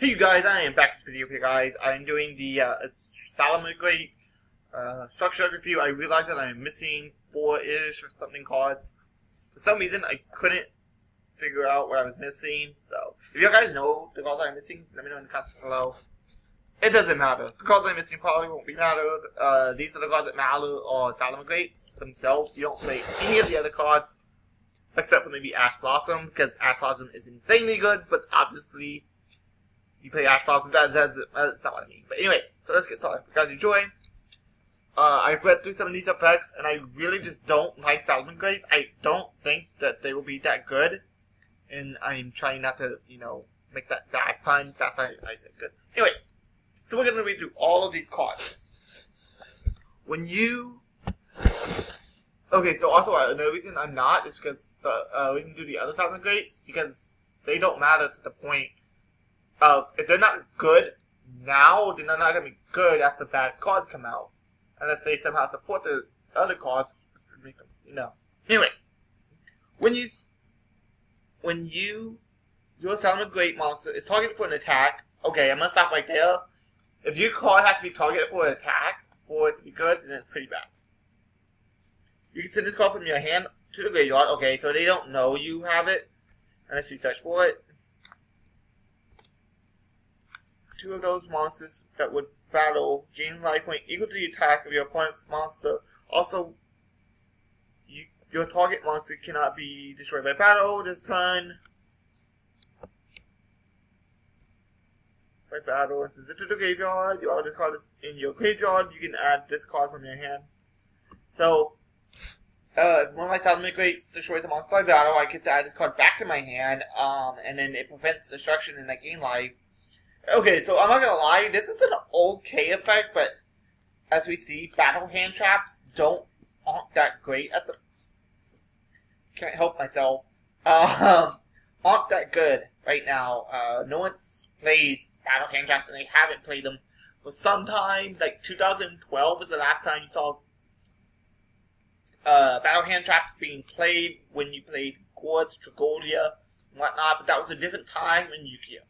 Hey you guys, I am back with this video for you guys. I'm doing the Solomon Great structure review. I realized that I'm missing 4-ish or something cards. For some reason, I couldn't figure out what I was missing. So, if you guys know the cards I'm missing, let me know in the comments below. It doesn't matter. The cards I'm missing probably won't be mattered. These are the cards that matter are Solomon Greats themselves. You don't play any of the other cards except for maybe Ash Blossom, because Ash Blossom is insanely good, but obviously you play Ash Blossom, that's not what I mean. But anyway, so let's get started. If you guys enjoy, I've read through some of these effects, and I really just don't like Solomon Greats. I don't think that they will be that good, and I'm trying not to, make that bad pun. That's why I said good. Anyway, so we're going to read through all of these cards. When you... Okay, so also another reason I'm not is because we can do the other Solomon Greats, because they don't matter to the point of, if they're not good now, then they're not going to be good after bad cards come out. Unless they somehow support the other cards, make them, Anyway, your Solomon Great monster is targeted for an attack. Okay, I'm going to stop right there. If your card has to be targeted for an attack for it to be good, then it's pretty bad. You can send this card from your hand to the graveyard. Okay, so they don't know you have it unless you search for it. 2 of those monsters that would battle gain life point equal to the attack of your opponent's monster. Also, your target monster cannot be destroyed by battle this turn. And since it's to the graveyard, you this card is in your graveyard. You can add this card from your hand. So, if one of my Solomon Greats destroys a monster by battle, I get to add this card back to my hand, and then it prevents destruction and I gain life. Okay, so I'm not gonna lie, this is an okay effect, but as we see, battle hand traps aren't that great at the... Can't help myself. Aren't that good right now. No one plays battle hand traps, and they haven't played them for some time. Like 2012 was the last time you saw battle hand traps being played when you played Quartz, Tragolia, and whatnot, but that was a different time in Yu-Gi-Oh!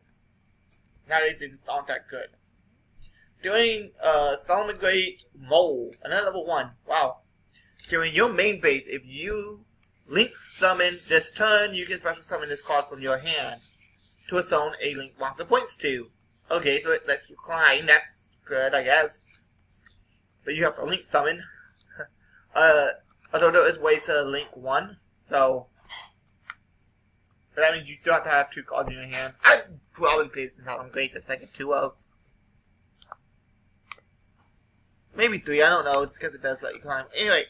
Nowadays they just aren't that good. Doing Solomon Great Mole, another level 1. Wow. During your main phase, if you link summon this turn, you can special summon this card from your hand to a zone a link monster points to. Okay, so it lets you climb. That's good, I guess. But you have to link summon. Although there is ways to link one, so... But that means you still have to have 2 cards in your hand. I'd probably play this in Solomon Great that's like a 2 of. Maybe 3, I don't know, just because it does let you climb. Anyway.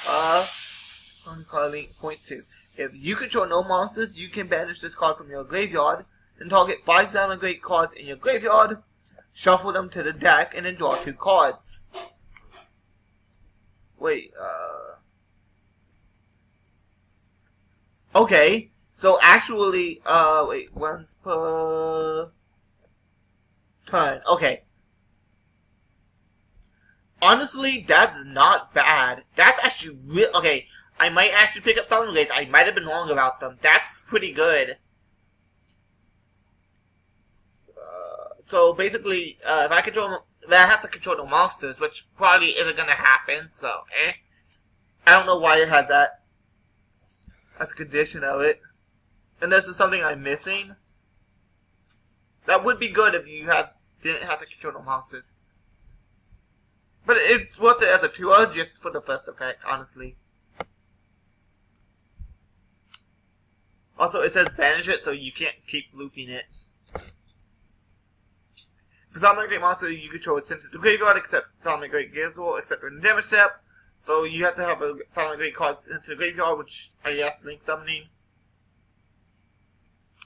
Card link point 2. If you control no monsters, you can banish this card from your graveyard, then target 5 Solomon Great cards in your graveyard, shuffle them to the deck, and then draw 2 cards. Wait, okay, so actually, wait, once per turn, okay. Honestly, that's not bad. That's actually real, okay, I might actually pick up Solomon Greats. I might have been wrong about them. That's pretty good. So basically, if I have to control the monsters, which probably isn't gonna happen, so, I don't know why it has that as a condition of it. Unless it's something I'm missing. That would be good if you didn't have to control the monsters. But it's worth it as a 2 just for the first effect, honestly. Also, it says banish it, so you can't keep looping it. For Solomon Great monster you control, it's sent to the graveyard, except Solomon Great Gizmo, except for the damage step. So you have to have a Solomon Great card sent to the graveyard, which I guess link summoning.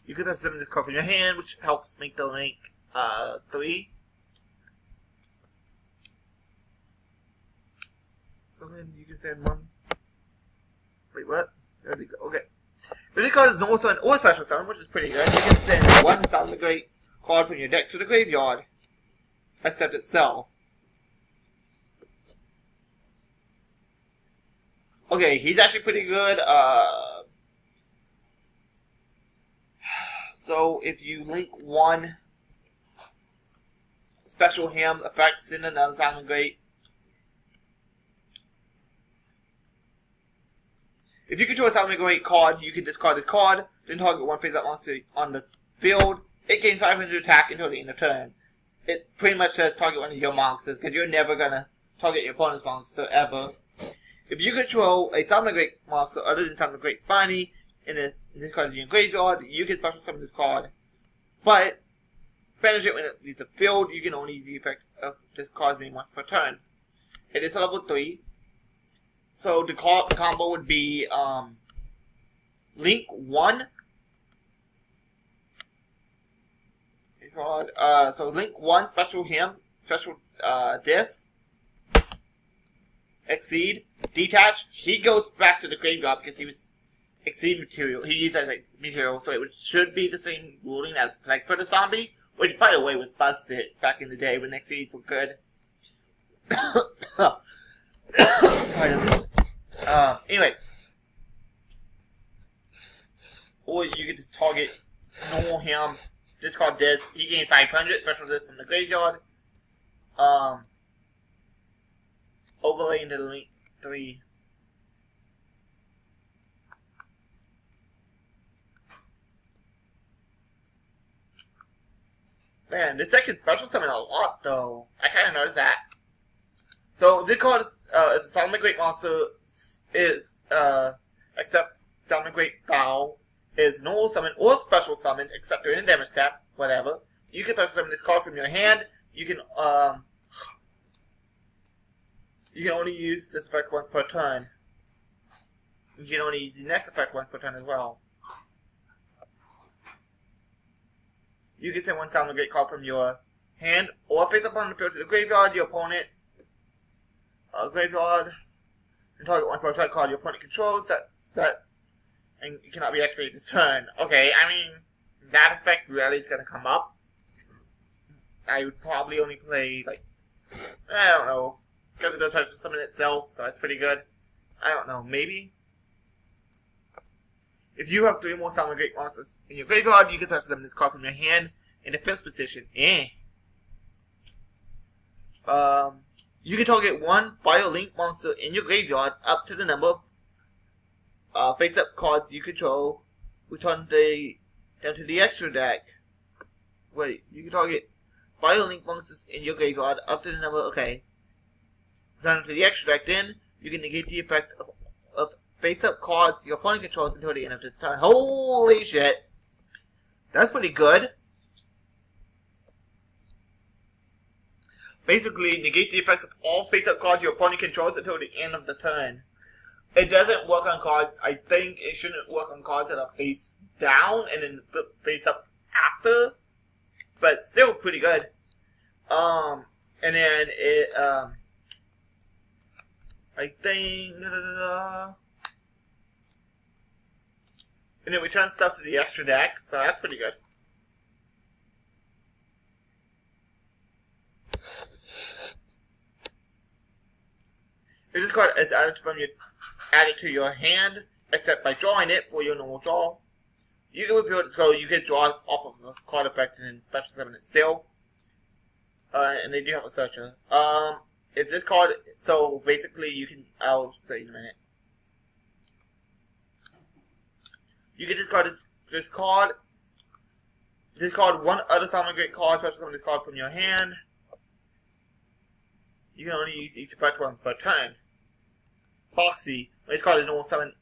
You can have summon this card from your hand, which helps make the link 3. So then you can send 1. Wait, what? There we go. Okay. If this card is normal summon or special summon, which is pretty good, you can send 1 Solomon Great card from your deck to the graveyard. Except itself. Okay, he's actually pretty good. So if you link one special ham effects in another Silent Great. If you control a Silent Great card, you can discard this card, then target one face-up monster on the field. It gains 500 attack until the end of turn. It pretty much says target one of your monsters, because you're never gonna target your opponent's monster ever. If you control a Silent Great monster other than Silent Great Spiny, and this card is in your graveyard, you can special summon this card. But banish it when it leaves the field. You can only use the effect of this card's name once per turn. It is a level 3. So the combo would be Link 1. So Link 1, special him, special this. Exceed, detach. He goes back to the graveyard because he was Exceed material. He used as like material, so it should be the same ruling as Plague for the Zombie, which by the way was busted back in the day when Exceeds were good. Sorry. Anyway. Or you can just target normal him, discard this, he gains 500, special this from the graveyard. Overlay into the Link 3. Man, this deck can special summon a lot though. I kinda noticed that. So this card is if the Silent Great monster is except Silent Great Foul is normal summon or special summon, except during a damage step, whatever. You can special summon this card from your hand. You can only use this effect once per turn. You can only use the next effect once per turn as well. You can send one Silent Great card from your hand or face up on the field to the graveyard. Your opponent graveyard and target one prototype card your opponent controls that and it cannot be activated this turn. Okay, I mean that effect rarely is gonna come up. I would probably only play like I don't know, because it does special summon itself, so that's pretty good. I don't know, maybe. If you have 3 more Silent Great monsters in your graveyard, you can special summon this card from your hand in defense position. You can target one Fire Link monster in your graveyard up to the number of face-up cards you control. Return down to the extra deck. Wait, you can target Fire Link monsters in your graveyard up to the number. Okay. Return to the extra deck. Then you can negate the effect of face-up cards your opponent controls until the end of the turn. Holy shit! That's pretty good. Basically, negate the effects of all face-up cards your opponent controls until the end of the turn. It doesn't work on cards. I think it shouldn't work on cards that are face down and then flip face up after. But still pretty good. And then it, I think, and it returns stuff to the extra deck, so that's pretty good. If this card is added to your hand, except by drawing it for your normal draw, you can reveal this card. You can draw it off of the card effect and then special summon it still. And they do have a searcher. If this card, so basically you can, I'll say in a minute. You can discard this card. Discard one other Silent Great card, special summon this card from your hand. You can only use each effect once per turn. Foxy, when this card is normal summon,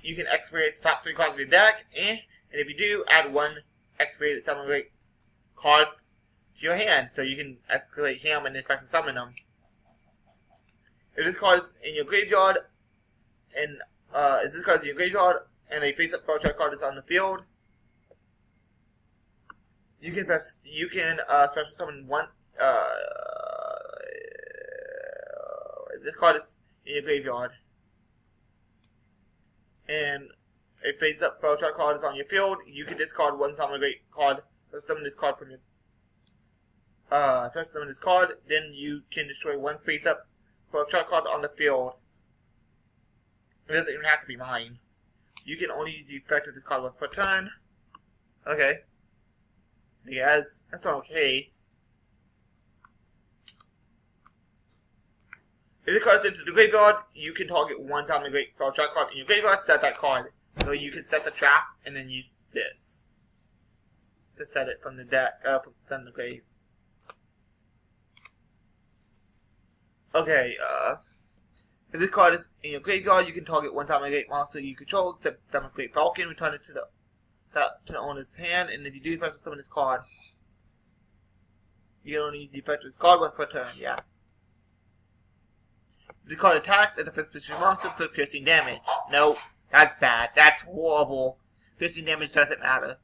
you can excavate the top 3 cards of your deck, and if you do, add one excavated Silent Great card to your hand, so you can escalate him and then special summon them. If this card is in your graveyard, and if this card is in your graveyard, and a face-up prototype card is on the field, you can special summon one. This card is in your graveyard, and a face-up prototype card is on your field. You can discard one Silent Great card. Special summon this card from your. Special summon this card. Then you can destroy one face-up prototype card on the field. It doesn't even have to be mine. You can only use the effect of this card once per turn. Okay. Yes, that's okay. If the card is into the graveyard, you can target one time the graveyard trap card in your graveyard, set that card. So you can set the trap and then use this to set it from the deck, from the grave. Okay, if this card is in your graveyard, you can target one time a great monster you control, except summon a Great Falcon, return it to the owner's hand, and if you do special summon this card, you can only use the effect of this card once per turn, yeah. If the card attacks at the first position monster, inflict piercing damage. No, that's bad. That's horrible. Piercing damage doesn't matter.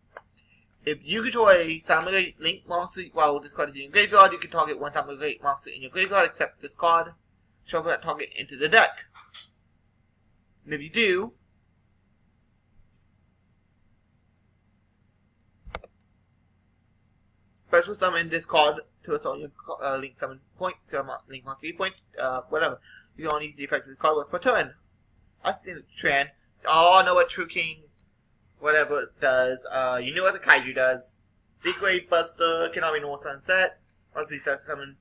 If you control a Summon Link monster while this card is in your graveyard, you can target one Summon Link monster in your graveyard, except this card. Shuffle that target into the deck. And if you do, special summon this card to its own link summon point, link monster point, whatever. You can only use the effect of this card once per turn. I've seen the trend. Oh, I know what True King, whatever it does. You know what the Kaiju does. Secret Buster cannot be North Sunset. Must be special summon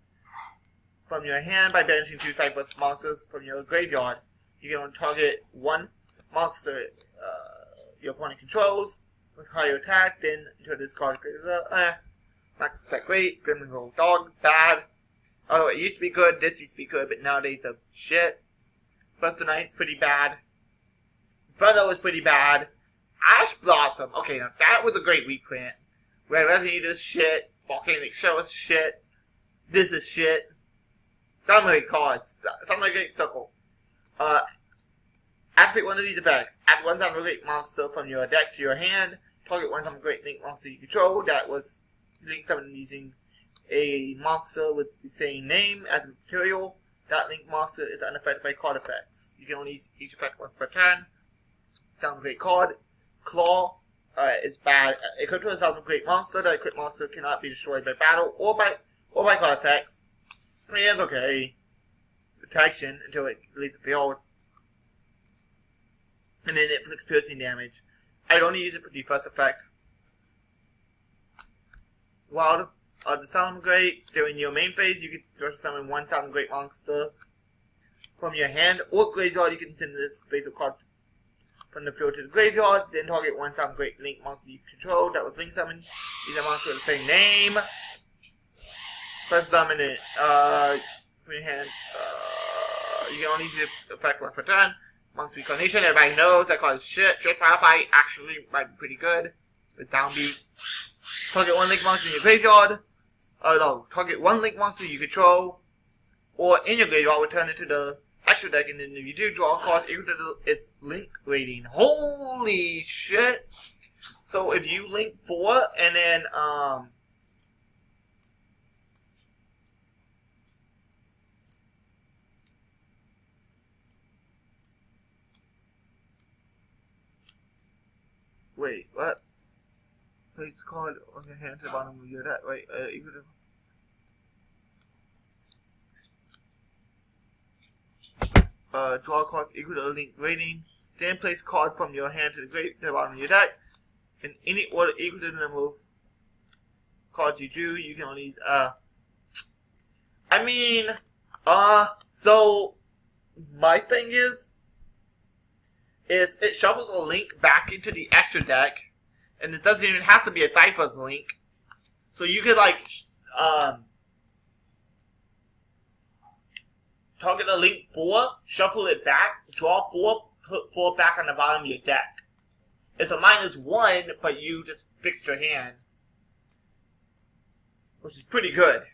from your hand by banishing 2 Cyberbuster monsters from your graveyard. You can only target one monster your opponent controls with higher attack, then enter this card. Not that great. Gremlin Roll Dog, bad. Although it used to be good, this used to be good, but nowadays the shit. Buster Knight's pretty bad. Inferno is pretty bad. Ash Blossom, okay, now that was a great reprint. Where Resident Evil is shit, Volcanic Shell is shit, this is shit. Summary cards, Summary Great Circle. Activate one of these effects. Add one Summary Great monster from your deck to your hand. Target one Summary Great Link monster you control. That was Link summoned using a monster with the same name as a material. That Link monster is unaffected by card effects. You can only use each effect once per turn. Summary Great card. Claw is bad. It controls a Summary Great monster. That equipped monster cannot be destroyed by battle or by card effects. I mean, it's okay. Protection until it leaves the field. And then it inflicts piercing damage. I'd only use it for the first effect. While the Summon Great, during your main phase, you can special summon one Summon Great monster from your hand or graveyard. You can send this facial card from the field to the graveyard, then target one Summon Great Link monster you control that was Link summoned. Use a monster with the same name. First summon it from your hand. You can only use the effect once per turn. Monster Recognition, everybody knows that card is shit. Trick Modify actually might be pretty good with Downbeat. Target one Link monster in your graveyard. Target one Link monster you control or in your graveyard, return it to the extra deck, and then if you do draw a card equal to its Link rating. Holy shit! So if you Link 4 and then wait, what? Place the card on your hand to the bottom of your deck. Wait, equal to draw cards equal to the Link rating. Then place cards from your hand to the bottom of your deck. In any order equal to the number of cards you drew. You can only use, I mean, so my thing is it shuffles a Link back into the extra deck, and it doesn't even have to be a Cypher's Link. So you could, like, target a Link 4, shuffle it back, draw 4, put 4 back on the bottom of your deck. It's a -1, but you just fixed your hand. Which is pretty good.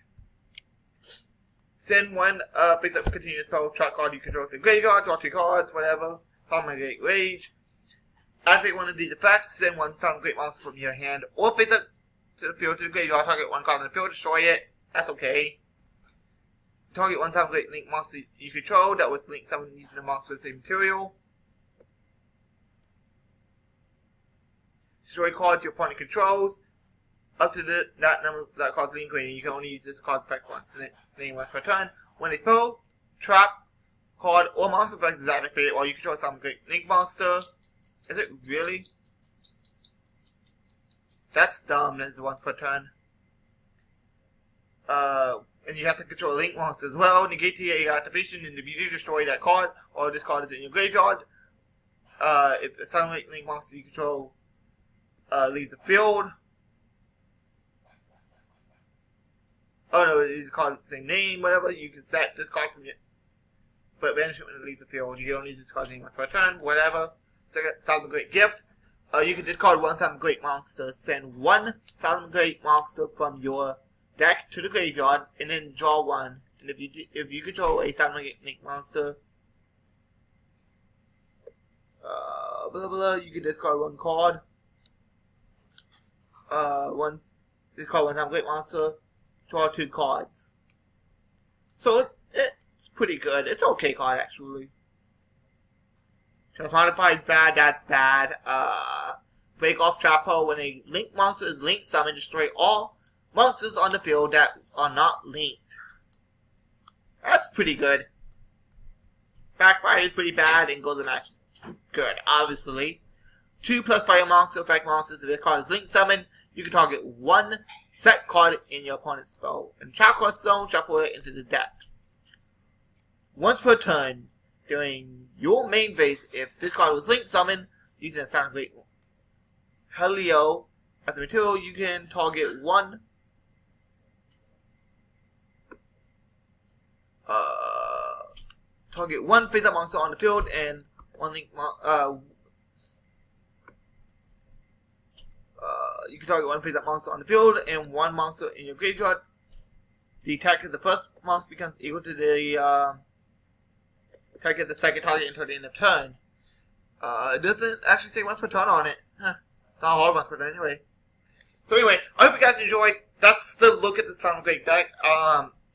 Send one face up continuous spell trap card you control to the graveyard, draw 2 cards, whatever. Summon Great Rage. Activate one of these effects, send one Summon Great monster from your hand, or face up to the field to the graveyard, target one card in the field, destroy it. That's okay. Target one Summon Great Link monster you control that was Link summoned using a monster with the same material. Destroy cards your opponent controls. Up to that number that card's Link rating, you can only use this card's effect once. Then once per turn. When a spell, trap, card, or monster effect is activated while you control some Great Link monster. Is it really? That's dumb. That's once per turn. And you have to control a link monster as well. Negate the activation, and if you do destroy that card, or this card is in your graveyard, if a silent link monster you control leaves the field. Oh no, it's a card with the same name, whatever. You can set this card from your. But banish it when it leaves the field. You don't use this card's name once per turn, whatever. Silent Great Gift. You can discard one Silent Great monster, send one Silent Great monster from your deck to the graveyard, and then draw one. And if you control a Silent Great monster, blah blah, you can discard one card. Discard one Silent Great monster, draw 2 cards. So it's pretty good. It's an okay card actually. Transmodify is bad, that's bad. Break off Trap Hole. When a link monster is linked, summon, destroy all monsters on the field that are not linked. That's pretty good. Backfire is pretty bad, and Golden Match good, obviously. 2+ fire monster effect monsters. If this card is linked summon, you can target one set card in your opponent's spell. And trap card zone, shuffle it into the deck. Once per turn, during your main phase, if this card was link summoned using a Silent Great Helio as a material, you can target one face-up monster on the field and one link. You can target one face-up monster on the field and one monster in your graveyard. The attack of the first monster becomes equal to the target the second target until the end of turn. It doesn't actually say once per turn on it. Not hard once per turn anyway. So anyway, I hope you guys enjoyed. That's the look at the Silent Great deck.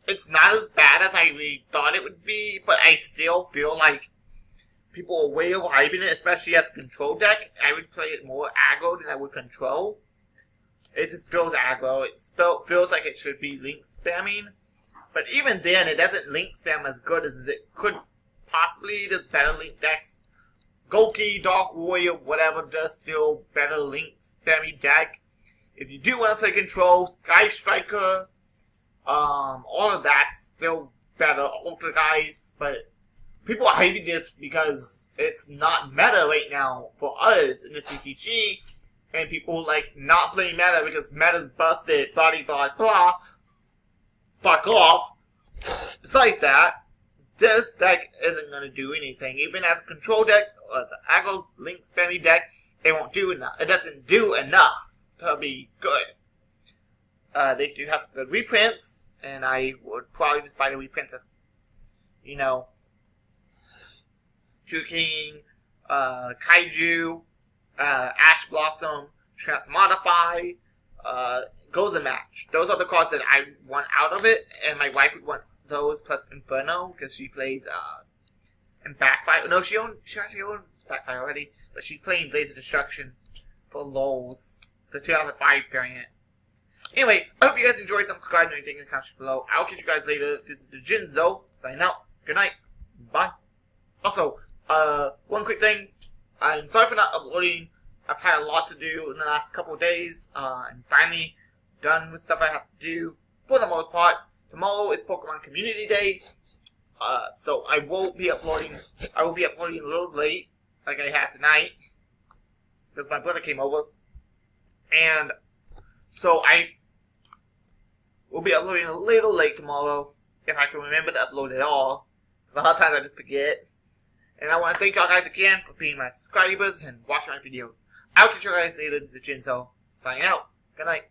It's not as bad as I really thought it would be, but I still feel like people are way overhyping it, especially as a control deck. I would play it more aggro than I would control. It just feels aggro. It feels like it should be link spamming. But even then, it doesn't link spam as good as it could possibly. There's better link decks. Golki, Dark Warrior, whatever, does still better link spammy deck. If you do want to play control, Sky Striker, all of that's still better. Ultra Guys, but people are hating this because it's not meta right now for us in the TCG, and people like not playing meta because meta's busted, blah blah blah. Fuck off. Besides that, this deck isn't going to do anything. Even as a control deck or the aggro link spammy deck, it won't do enough. It doesn't do enough to be good. They do have some good reprints, and I would probably just buy the reprints as, you know, True King, Kaiju, Ash Blossom, Transmodify, Golden Match. Those are the cards that I want out of it, and my wife would want those plus Inferno because she plays in Backfire. No, she actually owns Backfire already, but she's playing Blaze of Destruction for LOLs, the 2005 variant. Anyway, I hope you guys enjoyed. Don't subscribe and anything in the comments below. I'll catch you guys later. This is TheJinzo signing out. Good night. Bye. Also, one quick thing. I'm sorry for not uploading. I've had a lot to do in the last couple of days. I'm finally done with stuff I have to do for the most part. Tomorrow is Pokemon Community Day. So I will be uploading. I will be uploading a little late, like I have tonight, because my brother came over, and so I will be uploading a little late tomorrow if I can remember to upload it all. A lot of times I just forget. And I want to thank y'all guys again for being my subscribers and watching my videos. I'll catch you guys later. This is TheJinzo signing out. Good night.